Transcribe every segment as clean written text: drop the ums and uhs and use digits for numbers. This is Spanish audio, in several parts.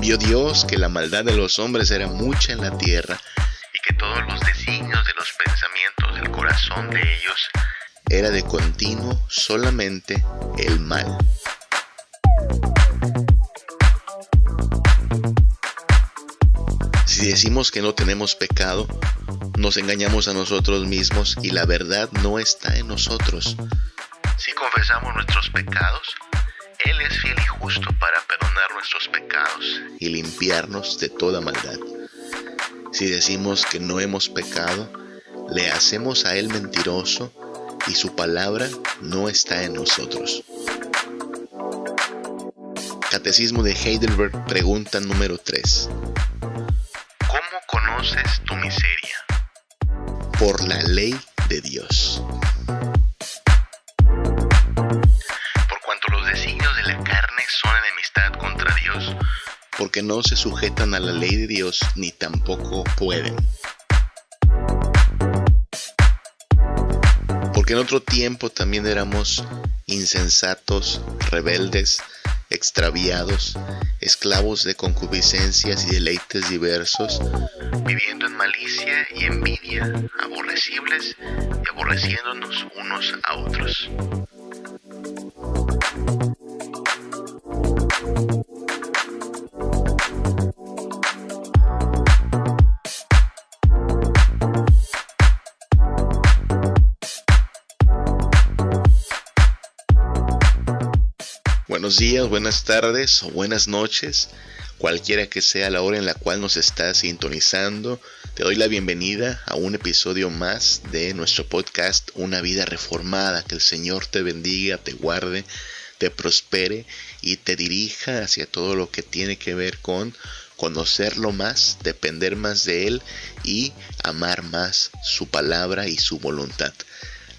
vio Dios que la maldad de los hombres era mucha en la tierra y que todos los designios de los pensamientos del corazón de ellos era de continuo solamente el mal. Si decimos que no tenemos pecado, nos engañamos a nosotros mismos y la verdad no está en nosotros. Si confesamos nuestros pecados, Él es fiel y justo para perdonar nuestros pecados y limpiarnos de toda maldad. Si decimos que no hemos pecado, le hacemos a Él mentiroso y su palabra no está en nosotros. Catecismo de Heidelberg, pregunta número 3. ¿Cómo conoces tu miseria? Por la ley de Dios. Por cuanto los designios de la carne son enemistad contra Dios, porque no se sujetan a la ley de Dios ni tampoco pueden. Porque en otro tiempo también éramos insensatos, rebeldes, extraviados, esclavos de concupiscencias y deleites diversos, viviendo en malicia y envidia, aborrecibles y aborreciéndonos unos a otros. Buenos días, buenas tardes o buenas noches, cualquiera que sea la hora en la cual nos estás sintonizando. Te doy la bienvenida a un episodio más de nuestro podcast Una Vida Reformada. Que el Señor te bendiga, te guarde, te prospere y te dirija hacia todo lo que tiene que ver con conocerlo más, depender más de Él y amar más su palabra y su voluntad.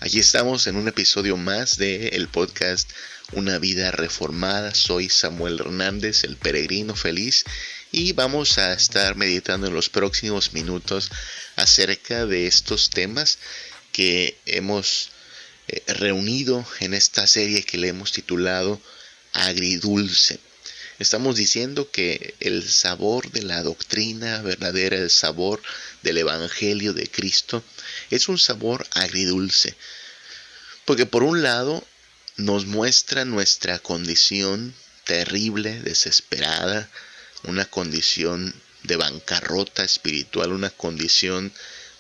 Aquí estamos en un episodio más del podcast Una Vida Reformada. Soy Samuel Hernández, el peregrino feliz, y vamos a estar meditando en los próximos minutos acerca de estos temas que hemos reunido en esta serie que le hemos titulado Agridulce. Estamos diciendo que el sabor de la doctrina verdadera, el sabor del Evangelio de Cristo, es un sabor agridulce. Porque por un lado nos muestra nuestra condición terrible, desesperada, una condición de bancarrota espiritual, una condición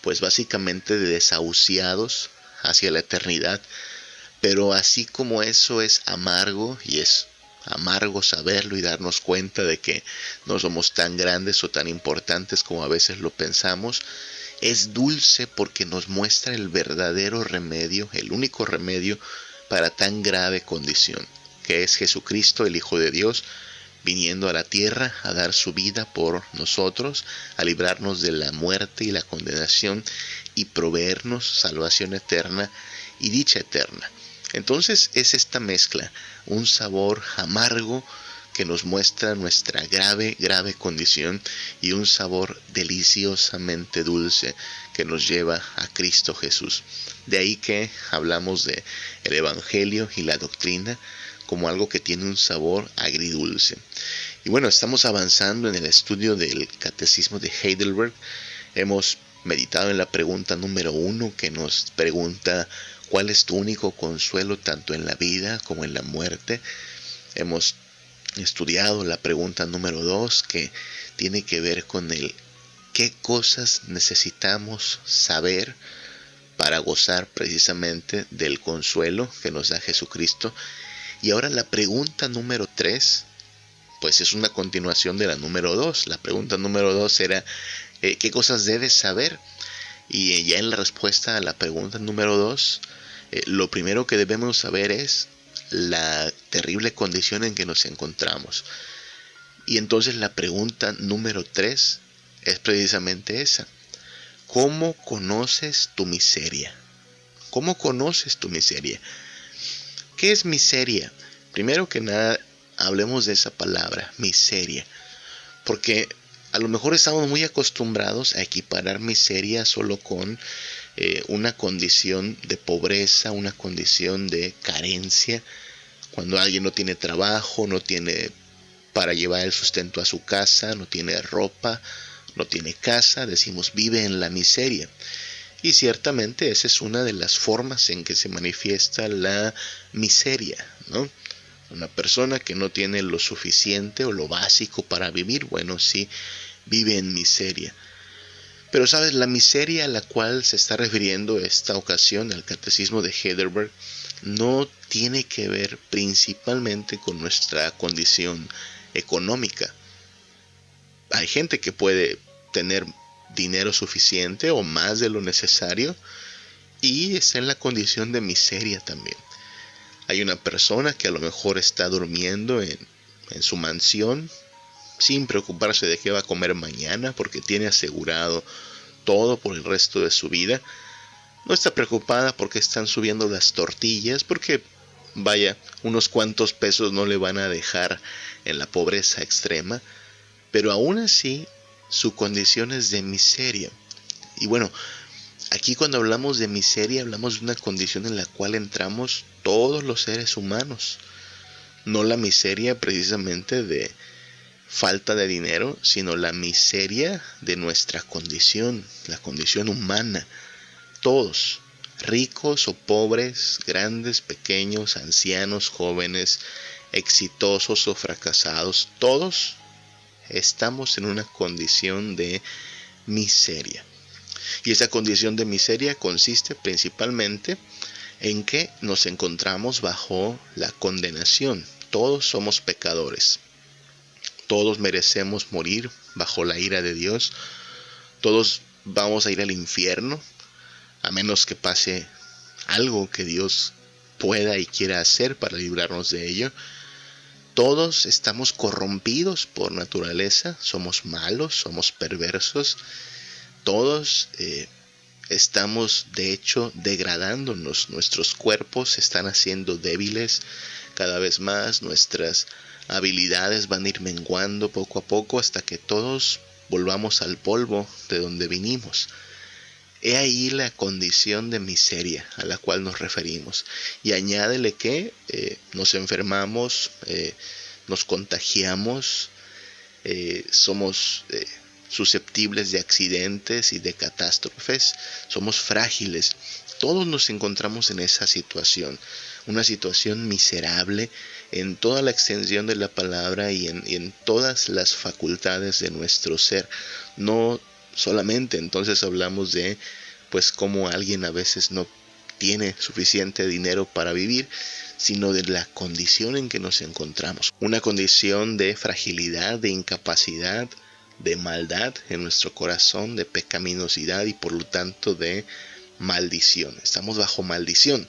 pues básicamente de desahuciados hacia la eternidad. Pero así como eso es amargo, y es amargo saberlo y darnos cuenta de que no somos tan grandes o tan importantes como a veces lo pensamos, es dulce porque nos muestra el verdadero remedio, el único remedio para tan grave condición, que es Jesucristo, el Hijo de Dios, viniendo a la tierra a dar su vida por nosotros, a librarnos de la muerte y la condenación y proveernos salvación eterna y dicha eterna. Entonces es esta mezcla, un sabor amargo que nos muestra nuestra grave condición y un sabor deliciosamente dulce que nos lleva a Cristo Jesús. De ahí que hablamos de el Evangelio y la doctrina como algo que tiene un sabor agridulce. Y bueno, estamos avanzando en el estudio del Catecismo de Heidelberg. Hemos meditado en la pregunta número 1 que nos pregunta ¿cuál es tu único consuelo tanto en la vida como en la muerte? Hemos estudiado la pregunta número 2 que tiene que ver con el qué cosas necesitamos saber para gozar precisamente del consuelo que nos da Jesucristo. Y ahora la pregunta número 3 pues es una continuación de la número 2. La pregunta número 2 era ¿qué cosas debes saber? Y ya en la respuesta a la pregunta número 2 lo primero que debemos saber es la terrible condición en que nos encontramos. Y entonces la pregunta número 3 es precisamente esa. ¿Cómo conoces tu miseria? ¿Cómo conoces tu miseria? ¿Qué es miseria? Primero que nada, hablemos de esa palabra, miseria. Porque a lo mejor estamos muy acostumbrados a equiparar miseria solo con una condición de pobreza, una condición de carencia, cuando alguien no tiene trabajo, no tiene para llevar el sustento a su casa, no tiene ropa, no tiene casa, decimos vive en la miseria. Y ciertamente esa es una de las formas en que se manifiesta la miseria, ¿no? Una persona que no tiene lo suficiente o lo básico para vivir, bueno, sí, vive en miseria. Pero sabes, la miseria a la cual se está refiriendo esta ocasión el Catecismo de Heidelberg no tiene que ver principalmente con nuestra condición económica. Hay gente que puede tener dinero suficiente o más de lo necesario y está en la condición de miseria también. Hay una persona que a lo mejor está durmiendo en su mansión sin preocuparse de qué va a comer mañana porque tiene asegurado todo por el resto de su vida. No está preocupada porque están subiendo las tortillas, porque vaya, unos cuantos pesos no le van a dejar en la pobreza extrema, pero aún así su condición es de miseria. Y bueno, aquí cuando hablamos de miseria hablamos de una condición en la cual entramos todos los seres humanos. No la miseria precisamente de falta de dinero, sino la miseria de nuestra condición, la condición humana. Todos, ricos o pobres, grandes, pequeños, ancianos, jóvenes, exitosos o fracasados, todos estamos en una condición de miseria. Y esa condición de miseria consiste principalmente en que nos encontramos bajo la condenación. Todos somos pecadores. Todos merecemos morir bajo la ira de Dios. Todos vamos a ir al infierno, a menos que pase algo que Dios pueda y quiera hacer para librarnos de ello. Todos estamos corrompidos por naturaleza, somos malos, somos perversos. Todos estamos de hecho degradándonos, nuestros cuerpos se están haciendo débiles cada vez más, nuestras habilidades van a ir menguando poco a poco hasta que todos volvamos al polvo de donde vinimos. He ahí la condición de miseria a la cual nos referimos. Y añádele que nos enfermamos, nos contagiamos, somos susceptibles de accidentes y de catástrofes, somos frágiles. Todos nos encontramos en esa situación, una situación miserable en toda la extensión de la palabra y en todas las facultades de nuestro ser. No solamente entonces hablamos de pues cómo alguien a veces no tiene suficiente dinero para vivir, sino de la condición en que nos encontramos. Una condición de fragilidad, de incapacidad, de maldad en nuestro corazón, de pecaminosidad y por lo tanto de maldición. Estamos bajo maldición.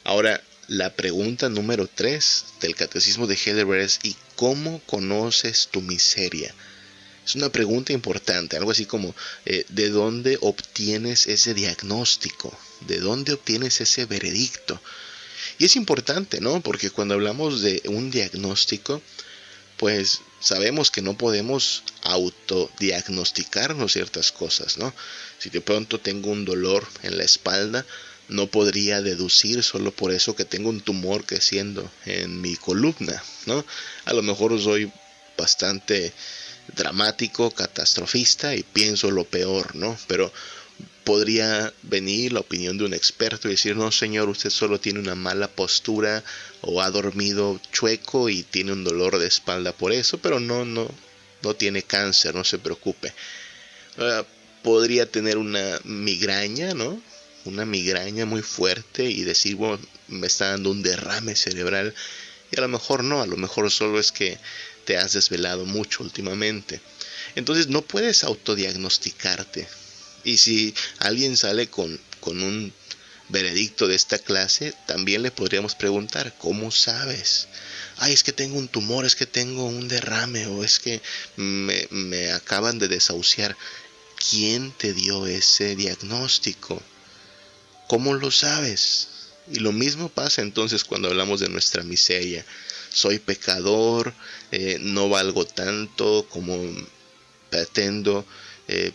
Ahora, la pregunta número 3 del Catecismo de Heidelberg es: ¿y cómo conoces tu miseria? Es una pregunta importante, algo así como ¿de dónde obtienes ese diagnóstico? ¿De dónde obtienes ese veredicto? Y es importante, ¿no? Porque cuando hablamos de un diagnóstico, pues sabemos que no podemos autodiagnosticarnos ciertas cosas, ¿no? Si de pronto tengo un dolor en la espalda, no podría deducir solo por eso que tengo un tumor creciendo en mi columna, ¿no? A lo mejor soy bastante dramático, catastrofista y pienso lo peor, ¿no? Pero podría venir la opinión de un experto y decir: no, señor, usted solo tiene una mala postura o ha dormido chueco y tiene un dolor de espalda por eso, pero no tiene cáncer, no se preocupe. Podría tener una migraña, ¿no? Una migraña muy fuerte y decir: bueno, me está dando un derrame cerebral. Y a lo mejor no, a lo mejor solo es que te has desvelado mucho últimamente. Entonces no puedes autodiagnosticarte. Y si alguien sale con un veredicto de esta clase, también le podríamos preguntar: ¿cómo sabes? Ay, es que tengo un tumor, es que tengo un derrame, o es que me acaban de desahuciar. ¿Quién te dio ese diagnóstico? ¿Cómo lo sabes? Y lo mismo pasa entonces cuando hablamos de nuestra miseria. Soy pecador, no valgo tanto como pretendo,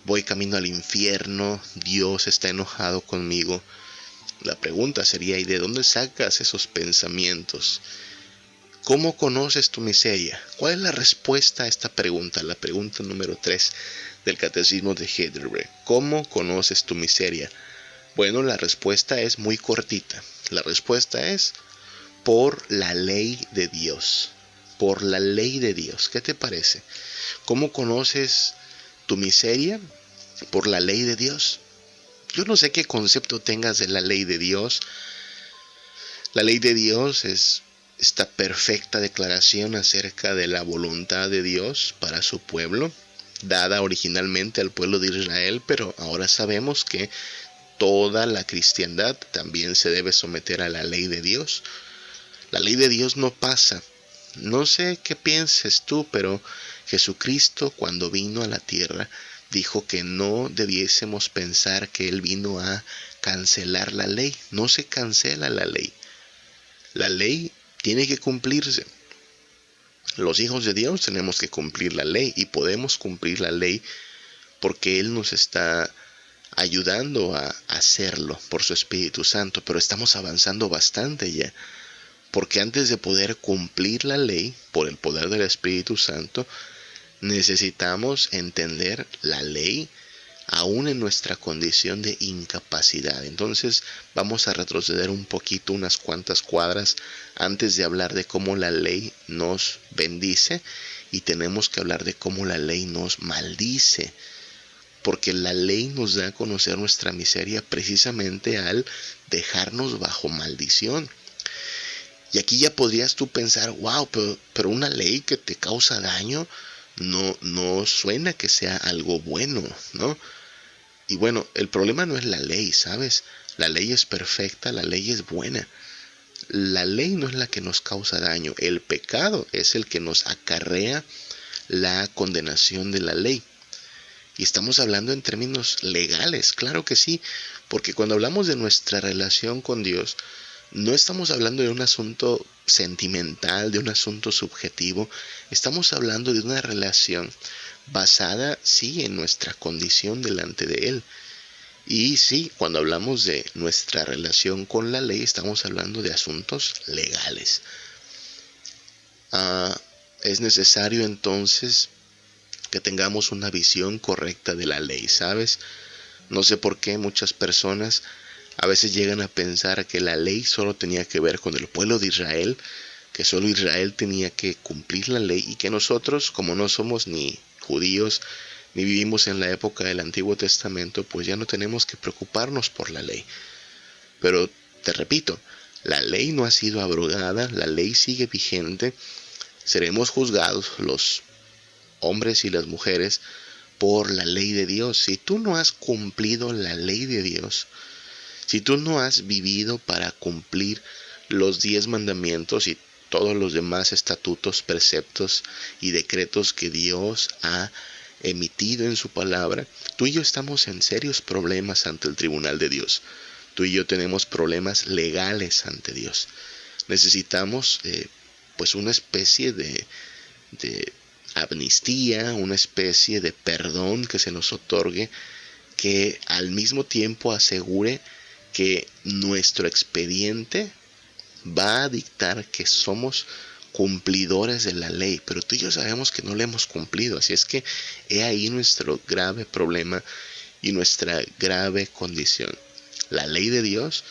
voy camino al infierno, Dios está enojado conmigo. La pregunta sería: ¿y de dónde sacas esos pensamientos? ¿Cómo conoces tu miseria? ¿Cuál es la respuesta a esta pregunta? La pregunta número 3 del Catecismo de Heidelberg. ¿Cómo conoces tu miseria? Bueno, la respuesta es muy cortita. La respuesta es por la ley de Dios. Por la ley de Dios. ¿Qué te parece? ¿Cómo conoces tu miseria? Por la ley de Dios. Yo no sé qué concepto tengas de la ley de Dios. La ley de Dios es esta perfecta declaración acerca de la voluntad de Dios para su pueblo, dada originalmente al pueblo de Israel, pero ahora sabemos que toda la cristiandad también se debe someter a la ley de Dios. La ley de Dios no pasa. No sé qué pienses tú, pero Jesucristo, cuando vino a la tierra, dijo que no debiésemos pensar que Él vino a cancelar la ley. No se cancela la ley. La ley tiene que cumplirse. Los hijos de Dios tenemos que cumplir la ley, y podemos cumplir la ley porque Él nos está ayudando a hacerlo por su Espíritu Santo. Pero estamos avanzando bastante ya, porque antes de poder cumplir la ley por el poder del Espíritu Santo, necesitamos entender la ley aún en nuestra condición de incapacidad. Entonces vamos a retroceder un poquito, unas cuantas cuadras, antes de hablar de cómo la ley nos bendice, y tenemos que hablar de cómo la ley nos maldice, porque la ley nos da a conocer nuestra miseria precisamente al dejarnos bajo maldición. Y aquí ya podrías tú pensar, wow, pero una ley que te causa daño no suena que sea algo bueno, ¿no? Y bueno, el problema no es la ley, ¿sabes? La ley es perfecta, la ley es buena. La ley no es la que nos causa daño. El pecado es el que nos acarrea la condenación de la ley. Y estamos hablando en términos legales, claro que sí, porque cuando hablamos de nuestra relación con Dios, no estamos hablando de un asunto sentimental, de un asunto subjetivo. Estamos hablando de una relación basada, sí, en nuestra condición delante de Él. Y sí, cuando hablamos de nuestra relación con la ley, estamos hablando de asuntos legales. Es necesario entonces que tengamos una visión correcta de la ley, ¿sabes? No sé por qué muchas personas a veces llegan a pensar que la ley solo tenía que ver con el pueblo de Israel, que solo Israel tenía que cumplir la ley, y que nosotros, como no somos ni judíos ni vivimos en la época del Antiguo Testamento, pues ya no tenemos que preocuparnos por la ley. Pero te repito, la ley no ha sido abrogada, la ley sigue vigente. Seremos juzgados los hombres y las mujeres por la ley de Dios. Si tú no has cumplido la ley de Dios, si tú no has vivido para cumplir los 10 mandamientos y todos los demás estatutos, preceptos y decretos que Dios ha emitido en su palabra, tú y yo estamos en serios problemas ante el tribunal de Dios. Tú y yo tenemos problemas legales ante Dios. Necesitamos pues una especie de amnistía, una especie de perdón que se nos otorgue, que al mismo tiempo asegure que nuestro expediente va a dictar que somos cumplidores de la ley, pero tú y yo sabemos que no la hemos cumplido. Así es que he ahí nuestro grave problema y nuestra grave condición. La ley de Dios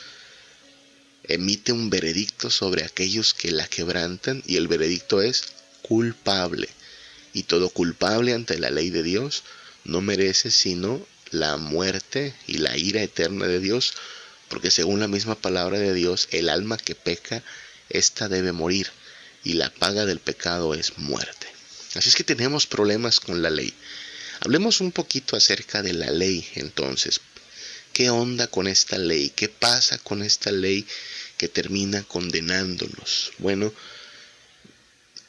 emite un veredicto sobre aquellos que la quebrantan, y el veredicto es culpable. Y todo culpable ante la ley de Dios no merece sino la muerte y la ira eterna de Dios, porque según la misma palabra de Dios, el alma que peca, ésta debe morir, y la paga del pecado es muerte. Así es que tenemos problemas con la ley. Hablemos un poquito acerca de la ley entonces. ¿Qué onda con esta ley? ¿Qué pasa con esta ley que termina condenándonos? Bueno,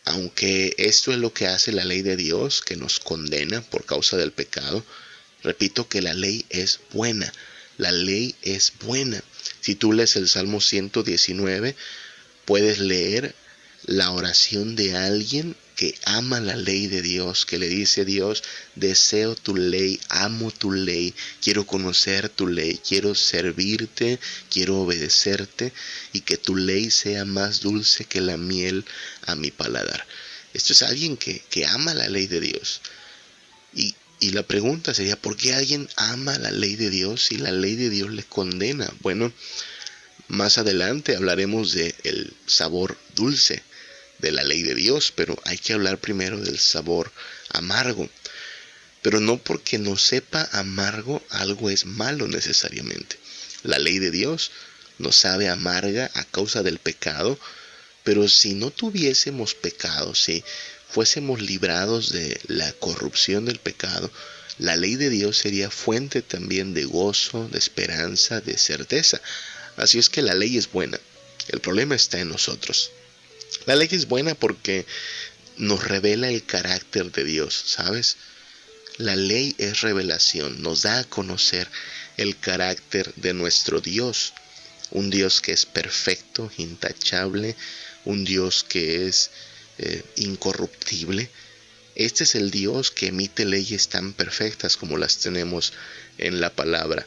aunque esto es lo que hace la ley de Dios, que nos condena por causa del pecado, repito que la ley es buena. La ley es buena. Si tú lees el Salmo 119, puedes leer la oración de alguien que ama la ley de Dios, que le dice a Dios: deseo tu ley, amo tu ley, quiero conocer tu ley, quiero servirte, quiero obedecerte, y que tu ley sea más dulce que la miel a mi paladar. Esto es alguien que ama la ley de Dios. Y la pregunta sería: ¿por qué alguien ama la ley de Dios si la ley de Dios le condena? Bueno, más adelante hablaremos del sabor dulce de la ley de Dios, pero hay que hablar primero del sabor amargo. Pero no porque nos sepa amargo algo es malo necesariamente. La ley de Dios nos sabe amarga a causa del pecado, pero si no tuviésemos pecado, si fuésemos librados de la corrupción del pecado, la ley de Dios sería fuente también de gozo, de esperanza, de certeza. Así es que la ley es buena. El problema está en nosotros. La ley es buena porque nos revela el carácter de Dios, ¿sabes? La ley es revelación, nos da a conocer el carácter de nuestro Dios. Un Dios que es perfecto, intachable, un Dios que es incorruptible. Este es el Dios que emite leyes tan perfectas como las tenemos en la palabra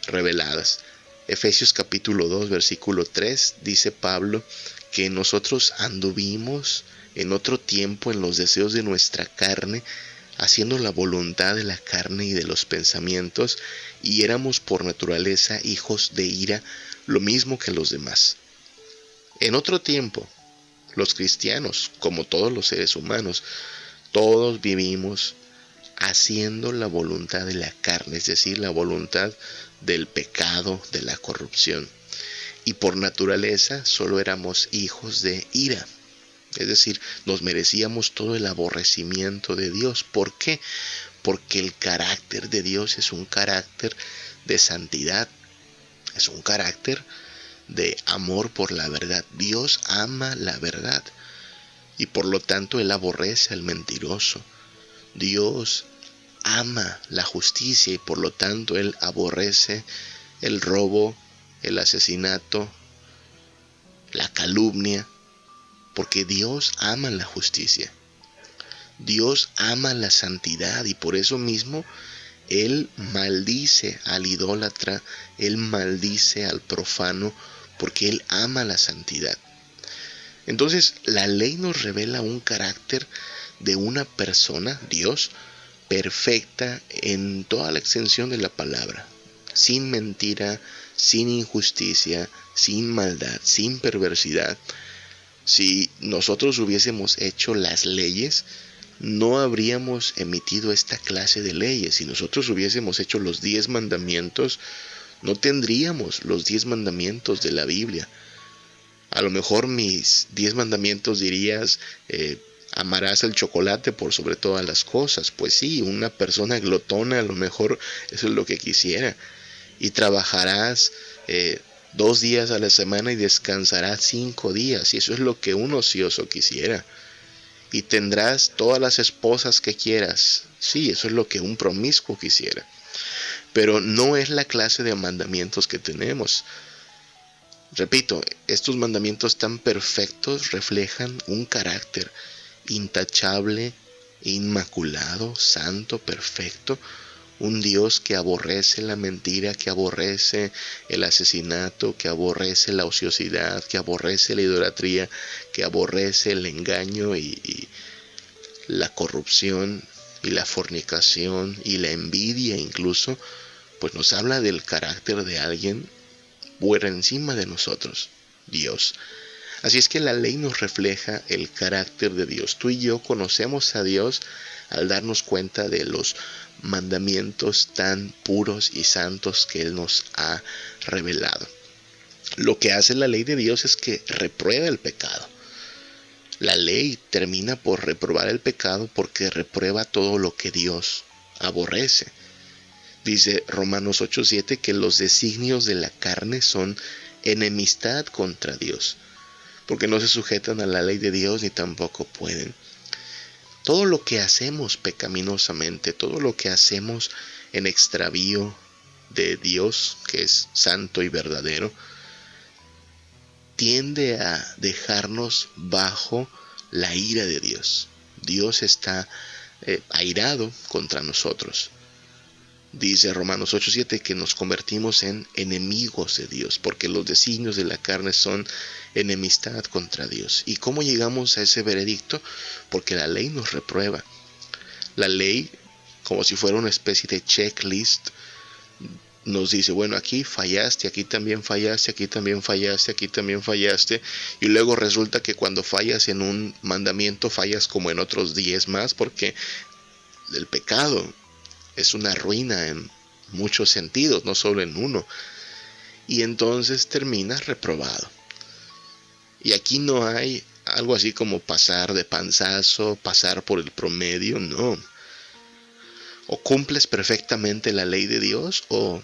reveladas. Efesios capítulo 2, versículo 3, dice Pablo que nosotros anduvimos en otro tiempo en los deseos de nuestra carne, haciendo la voluntad de la carne y de los pensamientos, y éramos por naturaleza hijos de ira, lo mismo que los demás. En otro tiempo, los cristianos, como todos los seres humanos, todos vivimos haciendo la voluntad de la carne, es decir, la voluntad del pecado, de la corrupción. Y por naturaleza solo éramos hijos de ira. Es decir, nos merecíamos todo el aborrecimiento de Dios. ¿Por qué? Porque el carácter de Dios es un carácter de santidad, es un carácter de amor por la verdad. Dios ama la verdad y por lo tanto Él aborrece al mentiroso. Dios ama la justicia y por lo tanto Él aborrece el robo, el asesinato, la calumnia, porque Dios ama la justicia. Dios ama la santidad y por eso mismo Él maldice al idólatra, Él maldice al profano, porque Él ama la santidad. Entonces, la ley nos revela un carácter de una persona, Dios, perfecta en toda la extensión de la palabra, sin mentira, sin injusticia, sin maldad, sin perversidad. Si nosotros hubiésemos hecho las leyes, no habríamos emitido esta clase de leyes. Si nosotros hubiésemos hecho los 10 mandamientos, no tendríamos los 10 mandamientos de la Biblia. A lo mejor mis 10 mandamientos dirías, amarás el chocolate por sobre todas las cosas. Pues sí, una persona glotona a lo mejor eso es lo que quisiera. Y trabajarás 2 días a la semana y descansarás 5 días. Y eso es lo que un ocioso quisiera. Y tendrás todas las esposas que quieras. Sí, eso es lo que un promiscuo quisiera. Pero no es la clase de mandamientos que tenemos. Repito, estos mandamientos tan perfectos reflejan un carácter intachable, inmaculado, santo, perfecto. Un Dios que aborrece la mentira, que aborrece el asesinato, que aborrece la ociosidad, que aborrece la idolatría, que aborrece el engaño y la corrupción y la fornicación y la envidia incluso, pues nos habla del carácter de alguien por encima de nosotros, Dios. Así es que la ley nos refleja el carácter de Dios. Tú y yo conocemos a Dios al darnos cuenta de los mandamientos tan puros y santos que Él nos ha revelado. Lo que hace la ley de Dios es que reprueba el pecado. La ley termina por reprobar el pecado porque reprueba todo lo que Dios aborrece. Dice Romanos 8:7 que los designios de la carne son enemistad contra Dios, porque no se sujetan a la ley de Dios ni tampoco pueden. Todo lo que hacemos pecaminosamente, todo lo que hacemos en extravío de Dios, que es santo y verdadero, tiende a dejarnos bajo la ira de Dios. Dios está airado contra nosotros. Dice Romanos 8:7 que nos convertimos en enemigos de Dios, porque los designios de la carne son enemistad contra Dios. ¿Y cómo llegamos a ese veredicto? Porque la ley nos reprueba. La ley, como si fuera una especie de checklist, nos dice, bueno, aquí fallaste, aquí también fallaste, aquí también fallaste, aquí también fallaste, y luego resulta que cuando fallas en un mandamiento, fallas como en otros 10 más, porque el pecado es una ruina en muchos sentidos, no solo en uno, y entonces terminas reprobado. Y aquí no hay algo así como pasar de panzazo, pasar por el promedio, no. O cumples perfectamente la ley de Dios o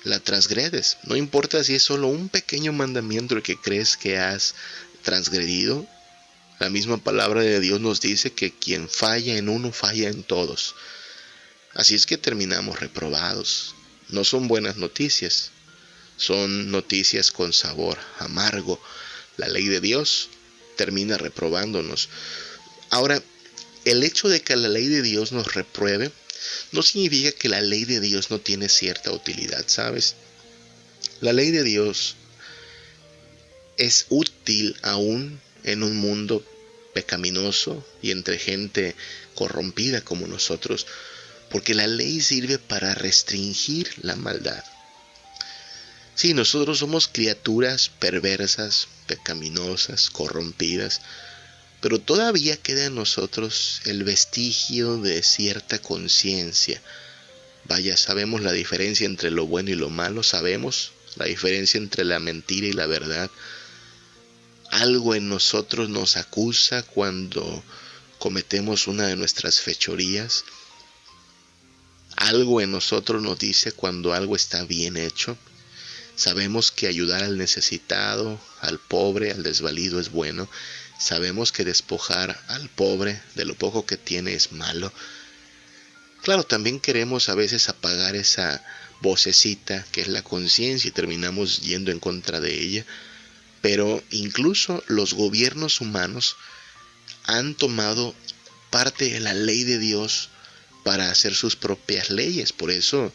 la transgredes. No importa si es solo un pequeño mandamiento el que crees que has transgredido. La misma palabra de Dios nos dice que quien falla en uno, falla en todos. Así es que terminamos reprobados. No son buenas noticias. Son noticias con sabor amargo. La ley de Dios termina reprobándonos. Ahora, el hecho de que la ley de Dios nos repruebe no significa que la ley de Dios no tiene cierta utilidad, ¿sabes? La ley de Dios es útil aún en un mundo pecaminoso y entre gente corrompida como nosotros, porque la ley sirve para restringir la maldad. Sí, nosotros somos criaturas perversas, pecaminosas, corrompidas, pero todavía queda en nosotros el vestigio de cierta conciencia. Vaya, sabemos la diferencia entre lo bueno y lo malo, sabemos la diferencia entre la mentira y la verdad. Algo en nosotros nos acusa cuando cometemos una de nuestras fechorías. Algo en nosotros nos dice cuando algo está bien hecho. Sabemos que ayudar al necesitado, al pobre, al desvalido es bueno. Sabemos que despojar al pobre de lo poco que tiene es malo. Claro, también queremos a veces apagar esa vocecita que es la conciencia y terminamos yendo en contra de ella. Pero incluso los gobiernos humanos han tomado parte de la ley de Dios para hacer sus propias leyes. Por eso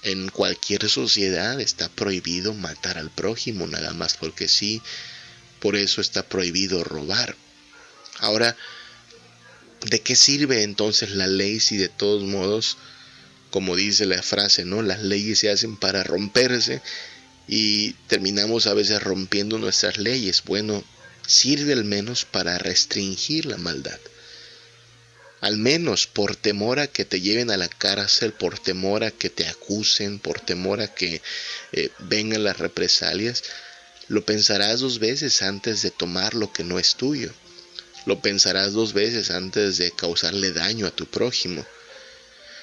en cualquier sociedad está prohibido matar al prójimo, nada más porque sí. Por eso está prohibido robar. Ahora, ¿de qué sirve entonces la ley si de todos modos, como dice la frase, ¿no? Las leyes se hacen para romperse y terminamos a veces rompiendo nuestras leyes? Bueno, sirve al menos para restringir la maldad. Al menos por temor a que te lleven a la cárcel, por temor a que te acusen, por temor a que vengan las represalias. Lo pensarás 2 veces antes de tomar lo que no es tuyo. Lo pensarás 2 veces antes de causarle daño a tu prójimo.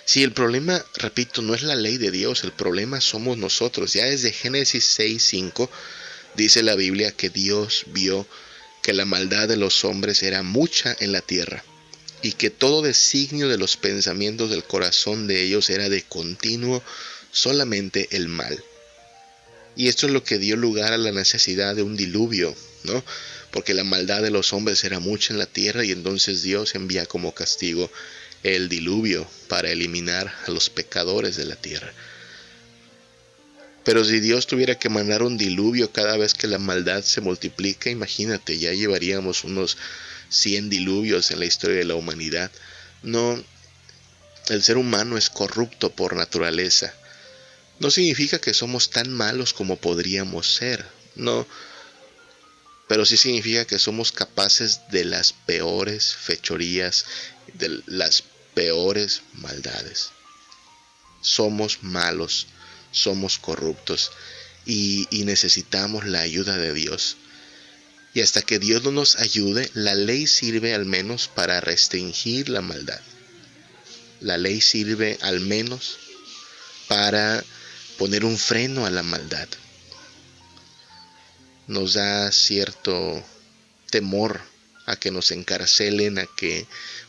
Si el problema, repito, no es la ley de Dios, el problema somos nosotros. Ya desde Génesis 6:5 dice la Biblia que Dios vio que la maldad de los hombres era mucha en la tierra y que todo designio de los pensamientos del corazón de ellos era de continuo solamente el mal. Y esto es lo que dio lugar a la necesidad de un diluvio, ¿no? Porque la maldad de los hombres era mucha en la tierra y entonces Dios envía como castigo el diluvio para eliminar a los pecadores de la tierra. Pero si Dios tuviera que mandar un diluvio cada vez que la maldad se multiplica, imagínate, ya llevaríamos unos 100 diluvios en la historia de la humanidad. No, el ser humano es corrupto por naturaleza. No significa que somos tan malos como podríamos ser, no, pero sí significa que somos capaces de las peores fechorías, de las peores maldades. Somos malos, somos corruptos y necesitamos la ayuda de Dios. Y hasta que Dios no nos ayude, la ley sirve al menos para restringir la maldad. La ley sirve al menos para poner un freno a la maldad. Nos da cierto temor a que nos encarcelen, a que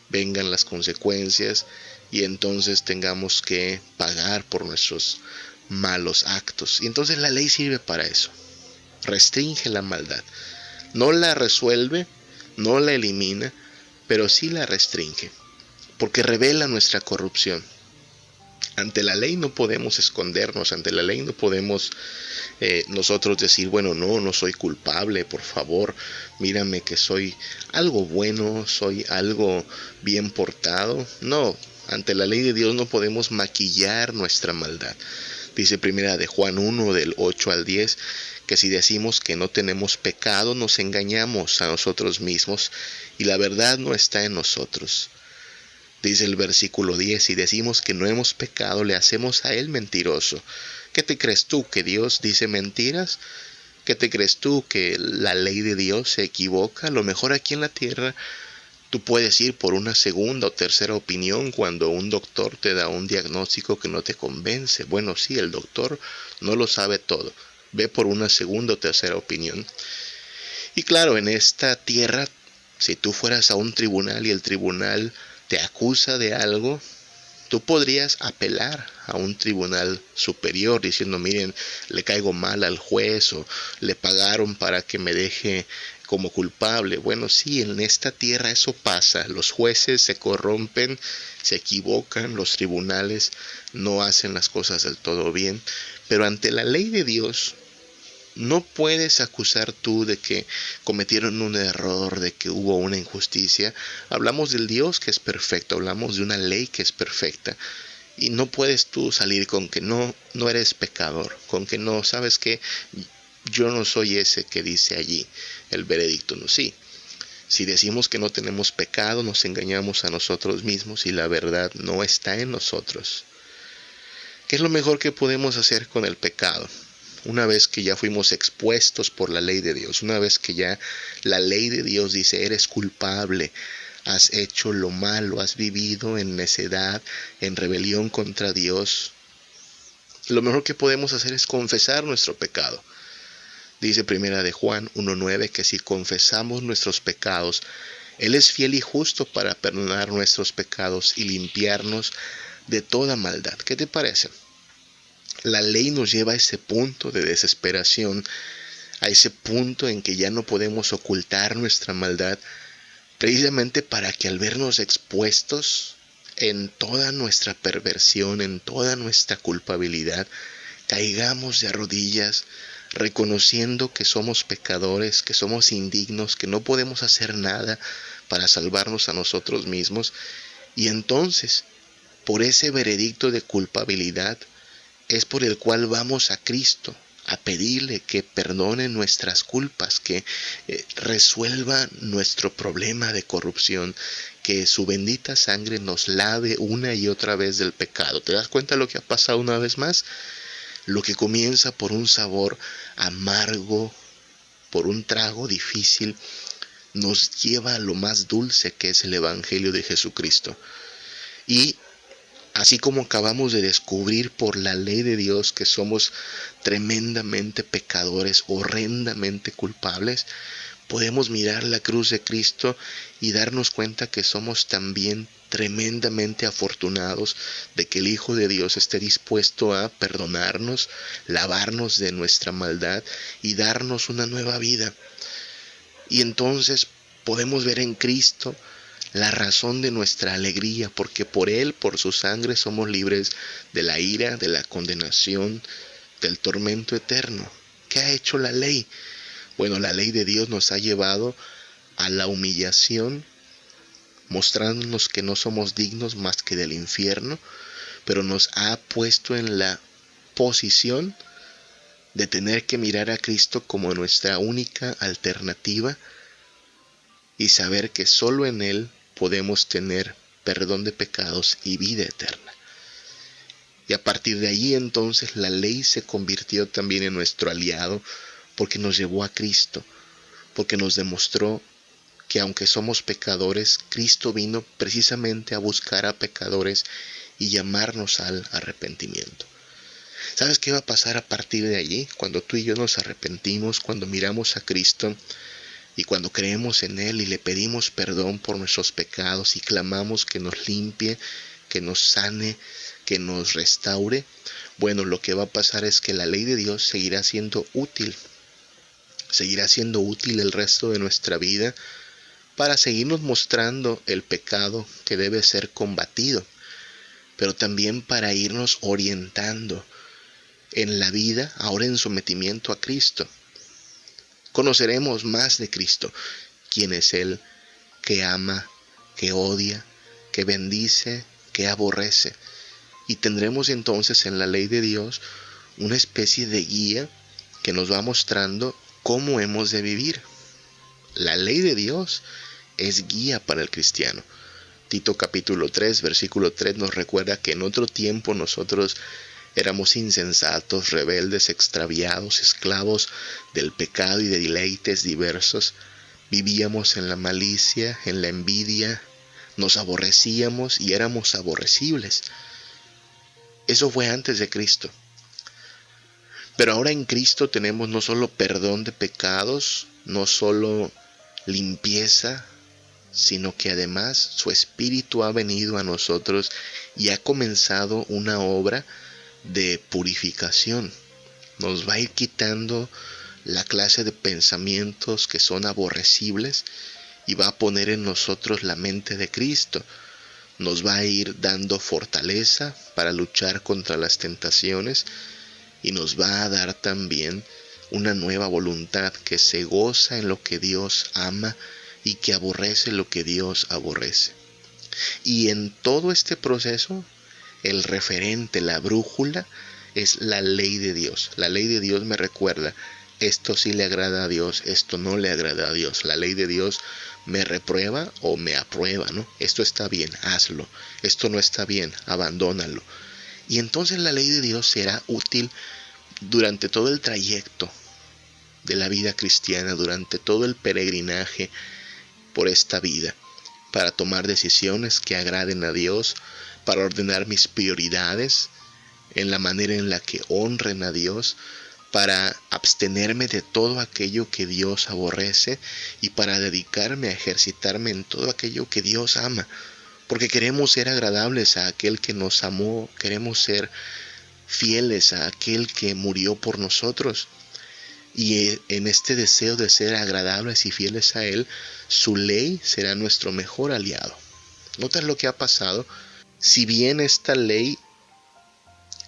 vengan las consecuencias y entonces tengamos que pagar por nuestros malos actos. Y entonces la ley sirve para eso. Restringe la maldad. No la resuelve, no la elimina, pero sí la restringe, porque revela nuestra corrupción. Ante la ley no podemos escondernos, ante la ley no podemos nosotros decir, bueno, no soy culpable, por favor, mírame que soy algo bueno, soy algo bien portado. No, ante la ley de Dios no podemos maquillar nuestra maldad. Dice primera de Juan 1, del 8 al 10, que si decimos que no tenemos pecado, nos engañamos a nosotros mismos y la verdad no está en nosotros. Dice el versículo 10, si decimos que no hemos pecado, le hacemos a él mentiroso. ¿Qué te crees tú, que Dios dice mentiras? ¿Qué te crees tú, que la ley de Dios se equivoca? A lo mejor aquí en la tierra tú puedes ir por una segunda o tercera opinión cuando un doctor te da un diagnóstico que no te convence. Bueno, sí, el doctor no lo sabe todo. Ve por una segunda o tercera opinión. Y claro, en esta tierra, si tú fueras a un tribunal y el tribunal te acusa de algo, tú podrías apelar a un tribunal superior diciendo, miren, le caigo mal al juez o le pagaron para que me deje como culpable. Bueno, sí, en esta tierra eso pasa. Los jueces se corrompen, se equivocan, los tribunales no hacen las cosas del todo bien. Pero ante la ley de Dios, no puedes acusar tú de que cometieron un error, de que hubo una injusticia. Hablamos del Dios que es perfecto, hablamos de una ley que es perfecta. Y no puedes tú salir con que no eres pecador, con que no, ¿sabes qué? Yo no soy ese que dice allí el veredicto. No, sí. Si decimos que no tenemos pecado, nos engañamos a nosotros mismos y la verdad no está en nosotros. ¿Qué es lo mejor que podemos hacer con el pecado? Una vez que ya fuimos expuestos por la ley de Dios, una vez que ya la ley de Dios dice, eres culpable, has hecho lo malo, has vivido en necedad, en rebelión contra Dios, lo mejor que podemos hacer es confesar nuestro pecado. Dice primera de Juan 1:9 que si confesamos nuestros pecados, Él es fiel y justo para perdonar nuestros pecados y limpiarnos de toda maldad. ¿Qué te parece? La ley nos lleva a ese punto de desesperación, a ese punto en que ya no podemos ocultar nuestra maldad, precisamente para que al vernos expuestos en toda nuestra perversión, en toda nuestra culpabilidad, caigamos de rodillas, reconociendo que somos pecadores, que somos indignos, que no podemos hacer nada para salvarnos a nosotros mismos, y entonces, por ese veredicto de culpabilidad, es por el cual vamos a Cristo a pedirle que perdone nuestras culpas, que resuelva nuestro problema de corrupción, que su bendita sangre nos lave una y otra vez del pecado. ¿Te das cuenta lo que ha pasado una vez más? Lo que comienza por un sabor amargo, por un trago difícil, nos lleva a lo más dulce que es el Evangelio de Jesucristo. Y así como acabamos de descubrir por la ley de Dios que somos tremendamente pecadores, horrendamente culpables, podemos mirar la cruz de Cristo y darnos cuenta que somos también tremendamente afortunados de que el Hijo de Dios esté dispuesto a perdonarnos, lavarnos de nuestra maldad y darnos una nueva vida. Y entonces podemos ver en Cristo la razón de nuestra alegría, porque por Él, por su sangre, somos libres de la ira, de la condenación, del tormento eterno. ¿Qué ha hecho la ley? Bueno, la ley de Dios nos ha llevado a la humillación, mostrándonos que no somos dignos más que del infierno, pero nos ha puesto en la posición de tener que mirar a Cristo como nuestra única alternativa y saber que solo en Él podemos tener perdón de pecados y vida eterna. Y a partir de allí entonces la ley se convirtió también en nuestro aliado, porque nos llevó a Cristo, porque nos demostró que aunque somos pecadores, Cristo vino precisamente a buscar a pecadores y llamarnos al arrepentimiento. ¿Sabes qué va a pasar a partir de allí? Cuando tú y yo nos arrepentimos, cuando miramos a Cristo y cuando creemos en Él y le pedimos perdón por nuestros pecados y clamamos que nos limpie, que nos sane, que nos restaure, bueno, lo que va a pasar es que la ley de Dios seguirá siendo útil el resto de nuestra vida, para seguirnos mostrando el pecado que debe ser combatido, pero también para irnos orientando en la vida, ahora en sometimiento a Cristo. Conoceremos más de Cristo, quién es Él, que ama, que odia, que bendice, que aborrece. Y tendremos entonces en la ley de Dios una especie de guía que nos va mostrando cómo hemos de vivir. La ley de Dios es guía para el cristiano. Tito capítulo 3, versículo 3 nos recuerda que en otro tiempo nosotros éramos insensatos, rebeldes, extraviados, esclavos del pecado y de deleites diversos. Vivíamos en la malicia, en la envidia, nos aborrecíamos y éramos aborrecibles. Eso fue antes de Cristo. Pero ahora en Cristo tenemos no solo perdón de pecados, no solo limpieza, sino que además su Espíritu ha venido a nosotros y ha comenzado una obra de purificación. Nos va a ir quitando la clase de pensamientos que son aborrecibles y va a poner en nosotros la mente de Cristo. Nos va a ir dando fortaleza para luchar contra las tentaciones y nos va a dar también una nueva voluntad que se goza en lo que Dios ama y que aborrece lo que Dios aborrece. Y en todo este proceso, el referente, la brújula, es la ley de Dios. La ley de Dios me recuerda, esto sí le agrada a Dios, esto no le agrada a Dios. La ley de Dios me reprueba o me aprueba, ¿no? Esto está bien, hazlo. Esto no está bien, abandónalo. Y entonces la ley de Dios será útil durante todo el trayecto de la vida cristiana, durante todo el peregrinaje por esta vida, para tomar decisiones que agraden a Dios, para ordenar mis prioridades en la manera en la que honren a Dios, para abstenerme de todo aquello que Dios aborrece y para dedicarme a ejercitarme en todo aquello que Dios ama, porque queremos ser agradables a aquel que nos amó, queremos ser fieles a aquel que murió por nosotros. Y en este deseo de ser agradables y fieles a Él, su ley será nuestro mejor aliado. ¿Notas lo que ha pasado? Si bien esta ley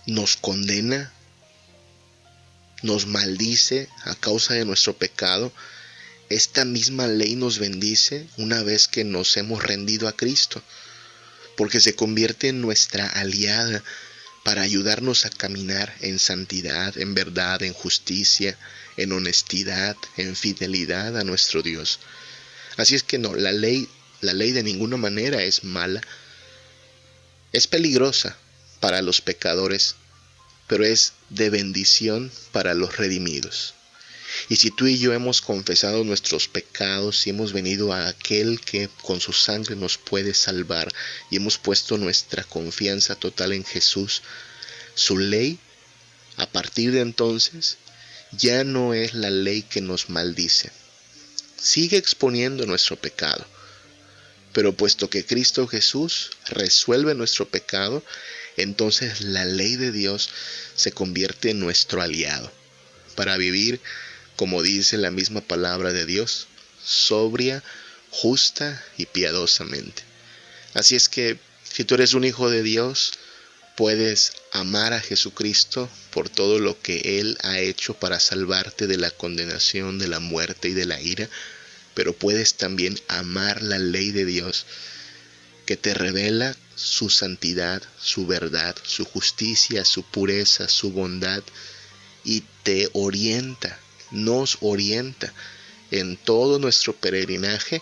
nos condena, nos maldice a causa de nuestro pecado, esta misma ley nos bendice una vez que nos hemos rendido a Cristo, porque se convierte en nuestra aliada para ayudarnos a caminar en santidad, en verdad, en justicia, en honestidad, en fidelidad a nuestro Dios. Así es que no, la ley de ninguna manera es mala. Es peligrosa para los pecadores, pero es de bendición para los redimidos. Y si tú y yo hemos confesado nuestros pecados y hemos venido a aquel que con su sangre nos puede salvar y hemos puesto nuestra confianza total en Jesús, su ley, a partir de entonces, ya no es la ley que nos maldice. Sigue exponiendo nuestro pecado, pero puesto que Cristo Jesús resuelve nuestro pecado, entonces la ley de Dios se convierte en nuestro aliado para vivir, como dice la misma palabra de Dios, sobria, justa y piadosamente. Así es que si tú eres un hijo de Dios, puedes amar a Jesucristo por todo lo que Él ha hecho para salvarte de la condenación, de la muerte y de la ira, pero puedes también amar la ley de Dios, que te revela su santidad, su verdad, su justicia, su pureza, su bondad, y te orienta, nos orienta en todo nuestro peregrinaje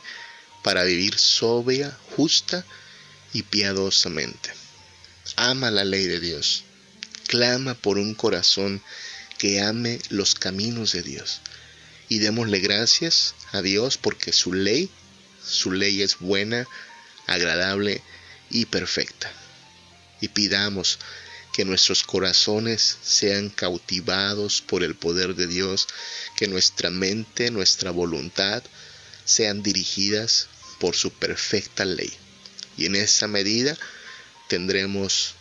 para vivir sobria, justa y piadosamente. Ama la ley de Dios. Clama por un corazón que ame los caminos de Dios. Y démosle gracias a Dios porque su ley es buena, agradable y perfecta. Y pidamos que nuestros corazones sean cautivados por el poder de Dios, que nuestra mente, nuestra voluntad sean dirigidas por su perfecta ley. Y en esa medida tendremos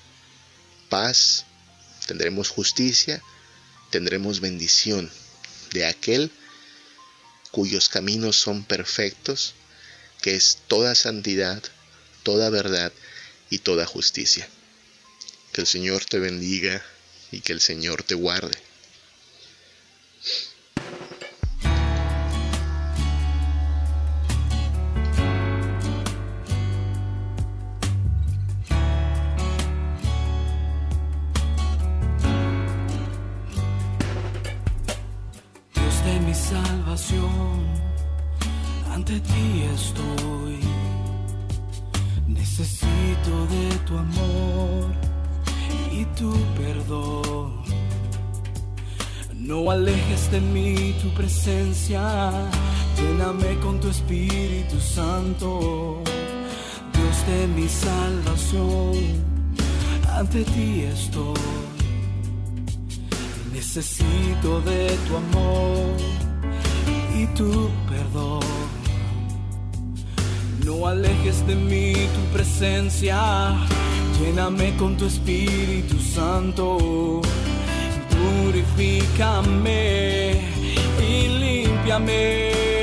paz, tendremos justicia, tendremos bendición de aquel cuyos caminos son perfectos, que es toda santidad, toda verdad y toda justicia. Que el Señor te bendiga y que el Señor te guarde. Dios de mi salvación, ante ti estoy. Necesito de tu amor y tu perdón. No alejes de mí tu presencia, lléname con tu Espíritu Santo. Dios de mi salvación, ante ti estoy. Necesito de tu amor y tu perdón. No alejes de mí tu presencia, lléname con tu Espíritu Santo. Purifícame y límpiame.